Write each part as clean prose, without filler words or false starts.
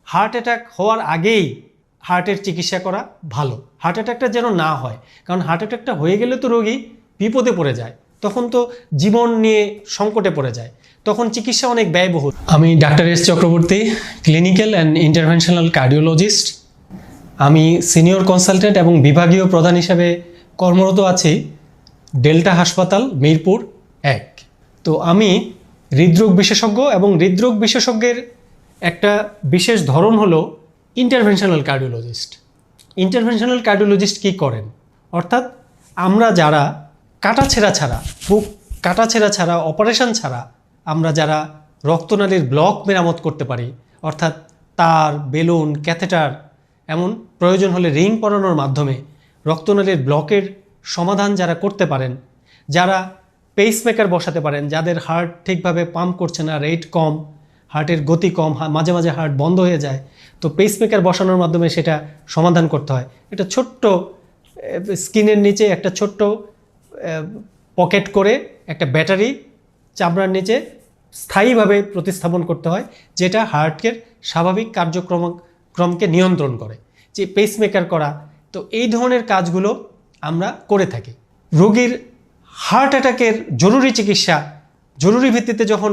Heart attack হওয়ার আগেই হার্টের চিকিৎসা করা ভালো। হার্ট অ্যাটাকটা যেন না হয়, কারণ হার্ট অ্যাটাকটা হয়ে গেলে তো রোগী বিপদে পড়ে যায়, তখন তো জীবন নিয়ে সংকটে পড়ে যায়, তখন চিকিৎসা অনেক ব্যয়বহুল। আমি doctor S Chakraborty, clinical and interventional cardiologist. আমি সিনিয়র কনসালটেন্ট এবং বিভাগীয় প্রধান হিসেবে কর্মরত আছি ডেল্টা হাসপাতাল, মিরপুর 1। তো আমি হৃদরোগ বিশেষজ্ঞ, এবং হৃদরোগ বিশেষজ্ঞের একটা বিশেষ ধরন হলো ইন্টারভেনশনাল কার্ডিওলজিস্ট। ইন্টারভেনশনাল কার্ডিওলজিস্ট কী করেন? অর্থাৎ আমরা যারা কাটাছেঁড়া ছাড়া, বুক কাটাছেঁড়া ছাড়া, অপারেশন ছাড়া আমরা যারা রক্তনালীর ব্লক মেরামত করতে পারি, অর্থাৎ তার, বেলুন, ক্যাথেটার, এমন প্রয়োজন হলে রিং পরানোর মাধ্যমে রক্তনালীর ব্লকের সমাধান যারা করতে পারেন, যারা পেসমেকার বসাতে পারেন, যাদের হার্ট ঠিকভাবে পাম্প করছে না, রেট কম, হার্টের গতি কম, মাঝে মাঝে হার্ট বন্ধ হয়ে যায়, তো পেসমেকার বসানোর মাধ্যমে সেটা সমাধান করতে হয়। একটা ছোট্ট স্কিনের নিচে একটা ছোট্ট পকেট করে একটা ব্যাটারি চামড়ার নিচে স্থায়ীভাবে প্রতিস্থাপন করতে হয়, যেটা হার্টের স্বাভাবিক কার্যক্রমকে নিয়ন্ত্রণ করে, যে পেসমেকার করা। তো এই ধরনের কাজগুলো আমরা করে থাকি। রোগীর হার্ট অ্যাটাকের জরুরি চিকিৎসা, জরুরি ভিত্তিতে যখন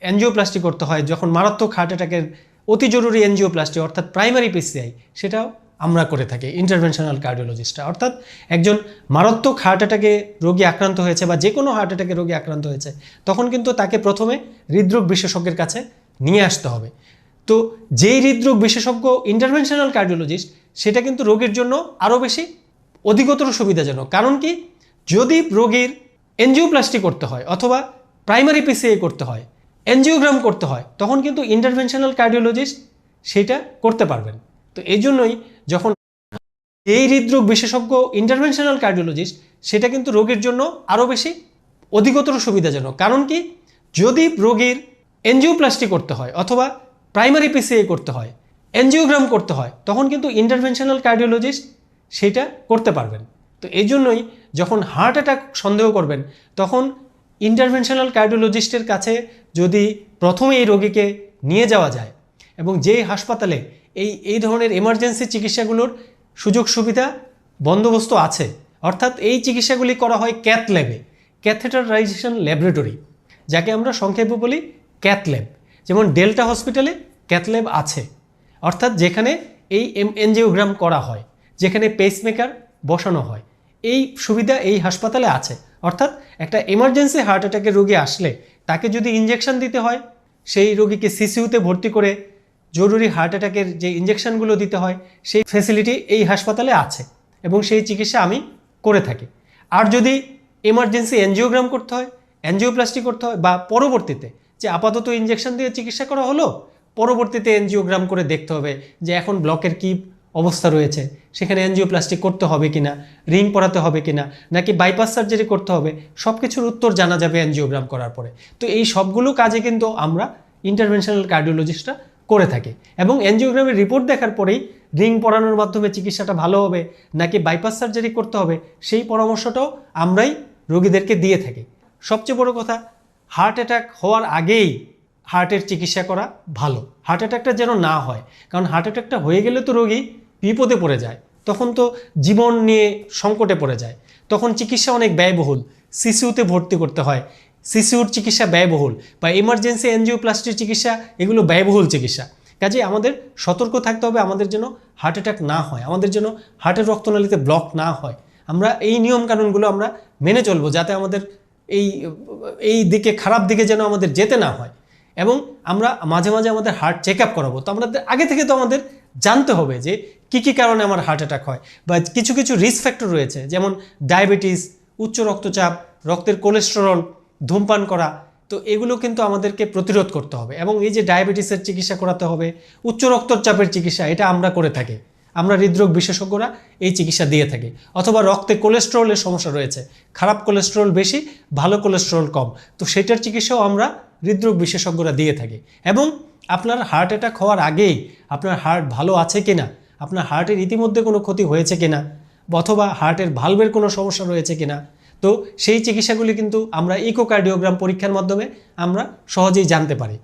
এনজিওপ্লাস্টি করতে হয়, যখন মারাত্মক হার্ট অ্যাটাকের অতি জরুরি এনজিওপ্লাস্টি অর্থাৎ প্রাইমারি পিসিআই, সেটাও আমরা করে থাকি ইন্টারভেনশনাল কার্ডিওলজিস্টরা। অর্থাৎ একজন মারাত্মক হার্ট অ্যাটাকে রোগী আক্রান্ত হয়েছে বা যে কোনো হার্ট অ্যাটাকে রোগী আক্রান্ত হয়েছে, তখন কিন্তু তাকে প্রথমে হৃদরোগ বিশেষজ্ঞের কাছে নিয়ে আসতে হবে। তো যেই হৃদরোগ বিশেষজ্ঞ ইন্টারভেনশনাল কার্ডিওলজিস্ট, সেটা কিন্তু রোগীর জন্য আরও বেশি অধিকতর সুবিধাজনক। কারণ কি, যদি রোগীর এনজিওপ্লাস্টি করতে হয় অথবা প্রাইমারি পিসিআই করতে হয়, এনজিওগ্রাম করতে হয়, তখন কিন্তু ইন্টারভেনশনাল কার্ডিওলজিস্ট সেটা করতে পারবেন। তো এই জন্যই যখন এই হৃদরোগ বিশেষজ্ঞ ইন্টারভেনশনাল কার্ডিওলজিস্ট, সেটা কিন্তু রোগীর জন্য আরও বেশি অধিকতর সুবিধাজনক। কারণ কি, যদি রোগীর এনজিওপ্লাস্টি করতে হয় অথবা প্রাইমারি পিসিআই করতে হয়, এনজিওগ্রাম করতে হয়, তখন কিন্তু ইন্টারভেনশনাল কার্ডিওলজিস্ট সেটা করতে পারবেন। তো এই জন্যই যখন হার্ট অ্যাটাক সন্দেহ করবেন, তখন ইন্টারভেনশনাল কার্ডিওলজিস্টের কাছে যদি প্রথমে এই রোগীকে নিয়ে যাওয়া যায়, এবং যে হাসপাতালে এই ধরনের এমার্জেন্সি চিকিৎসাগুলোর সুযোগ সুবিধা বন্দোবস্ত আছে, অর্থাৎ এই চিকিৎসাগুলি করা হয় ক্যাথ ল্যাবে, ক্যাথেটারাইজেশন ল্যাবরেটরি, যাকে আমরা সংক্ষেপে বলি ক্যাথ ল্যাব। যেমন ডেল্টা হসপিটালে ক্যাথ ল্যাব আছে, অর্থাৎ যেখানে এই এনজিওগ্রাম করা হয়, যেখানে পেসমেকার বসানো হয়, এই সুবিধা এই হাসপাতালে আছে। অর্থাৎ একটা এমার্জেন্সি হার্ট অ্যাটাকের রোগী আসলে তাকে যদি ইনজেকশন দিতে হয়, সেই রোগীকে সিসিইউতে ভর্তি করে জরুরি হার্ট অ্যাটাকের যে ইনজেকশনগুলো দিতে হয়, সেই ফ্যাসিলিটি এই হাসপাতালে আছে, এবং সেই চিকিৎসা আমি করে থাকি। আর যদি এমার্জেন্সি এনজিওগ্রাম করতে হয়, এনজিওপ্লাস্টি করতে হয়, বা পরবর্তীতে যে আপাতত ইনজেকশন দিয়ে চিকিৎসা করা হলো, পরবর্তীতে এনজিওগ্রাম করে দেখতে হবে যে এখন ব্লকের কী অবস্থা রয়েছে, সেখানে এনজিওপ্লাস্টি করতে হবে কিনা, রিং পরাতে হবে কিনা, নাকি বাইপাস সার্জারি করতে হবে, সব কিছুর উত্তর জানা যাবে এনজিওগ্রাম করার পরে। তো এই সবগুলো কাজে কিন্তু আমরা ইন্টারভেনশনাল কার্ডিওলজিস্টরা করে থাকি, এবং এনজিওগ্রামের রিপোর্ট দেখার পরেই রিং পরানোর মাধ্যমে চিকিৎসাটা ভালো হবে নাকি বাইপাস সার্জারি করতে হবে, সেই পরামর্শটাও আমরাই রোগীদেরকে দিয়ে থাকি। সবচেয়ে বড় কথা, হার্ট অ্যাটাক হওয়ার আগেই হার্টের চিকিৎসা করা ভালো। হার্ট অ্যাটাকটা যেন না হয়, কারণ হার্ট অ্যাটাকটা হয়ে গেলে তো রোগী বিপদে পড়ে যায়, তখন তো জীবন নিয়ে সংকটে পড়ে যায়, তখন চিকিৎসা অনেক ব্যয়বহুল, সিসিইউতে ভর্তি করতে হয়, সিসিইউর চিকিৎসা ব্যয়বহুল, বা এমার্জেন্সি এনজিওপ্লাস্টির চিকিৎসা, এগুলো ব্যয়বহুল চিকিৎসা। কাজে আমাদের সতর্ক থাকতে হবে, আমাদের যেন হার্ট অ্যাটাক না হয়, আমাদের যেন হার্টের রক্তনালীতে ব্লক না হয়। আমরা এই নিয়মকানুনগুলো আমরা মেনে চলবো, যাতে আমাদের এই দিকে, খারাপ দিকে যেন আমাদের যেতে না হয়। এবং আমরা মাঝে মাঝে আমাদের হার্ট চেক আপ করাবো। তো আমাদের আগে থেকে তো আমাদের জানতে হবে যে কী কী কারণে আমার হার্ট অ্যাটাক হয়, বা কিছু কিছু রিস্ক ফ্যাক্টর রয়েছে, যেমন ডায়াবেটিস, উচ্চ রক্তচাপ, রক্তের কোলেস্টেরল, ধূমপান করা। তো এগুলো কিন্তু আমাদেরকে প্রতিরোধ করতে হবে, এবং এই যে ডায়াবেটিসের চিকিৎসা করাতে হবে, উচ্চ রক্তচাপের চিকিৎসা, এটা আমরা করে থাকি, আমরা হৃদরোগ বিশেষজ্ঞরা এই চিকিৎসা দিয়ে থাকি। অথবা রক্তে কোলেস্টেরলের সমস্যা রয়েছে, খারাপ কোলেস্টেরল বেশি, ভালো কোলেস্টেরল কম, তো সেটার চিকিৎসাও আমরা হৃদরোগ বিশেষজ্ঞরা দিয়ে থাকি। এবং আপনার হার্ট অ্যাটাক হওয়ার আগেই আপনার হার্ট ভালো আছে কিনা, আপনার হার্টের ইতিমধ্যে কোনো ক্ষতি হয়েছে কিনা, অথবা হার্টের ভালভের কোনো সমস্যা রয়েছে কিনা, তো সেই চিকিৎসাগুলি কিন্তু আমরা ইকোকার্ডিওগ্রাম পরীক্ষার মাধ্যমে আমরা সহজেই জানতে পারি।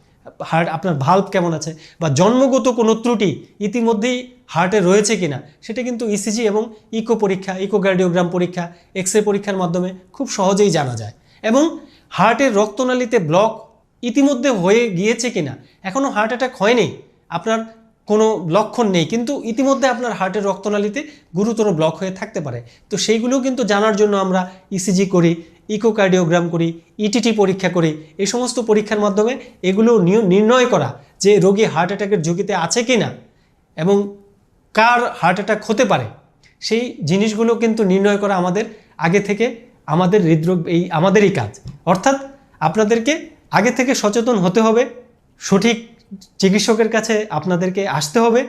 হার্ট আপনার ভাল্ব কেমন আছে, বা জন্মগত কোনো ত্রুটি ইতিমধ্যেই হার্টে রয়েছে কিনা, সেটা কিন্তু ইসিজি এবং ইকো পরীক্ষা, ইকোকার্ডিওগ্রাম পরীক্ষা, এক্স রে পরীক্ষার মাধ্যমে খুব সহজেই জানা যায়। এবং হার্টের রক্তনালীতে ব্লক ইতিমধ্যে হয়ে গিয়েছে কিনা, এখনও হার্ট অ্যাটাক হয়নি, আপনার কোনো লক্ষণ নেই, কিন্তু ইতিমধ্যে আপনার হার্টের রক্তনালীতে গুরুতর ব্লক হয়ে থাকতে পারে। তো সেইগুলোও কিন্তু জানার জন্য আমরা ইসিজি করি, ইকোকার্ডিওগ্রাম করি, ইটিটি পরীক্ষা করি। এই সমস্ত পরীক্ষার মাধ্যমে এগুলো নির্ণয় করা যে রোগী হার্ট অ্যাটাকের ঝুঁকিতে আছে কি না এবং কার হার্ট অ্যাটাক হতে পারে, সেই জিনিসগুলো কিন্তু নির্ণয় করা আমাদের আগে থেকে আমাদের হৃদরোগ আমাদেরই কাজ। অর্থাৎ আপনাদেরকে আগে থেকে সচেতন হতে হবে, সঠিক চিকিৎসকের কাছে আপনাদেরকে আসতে হবে।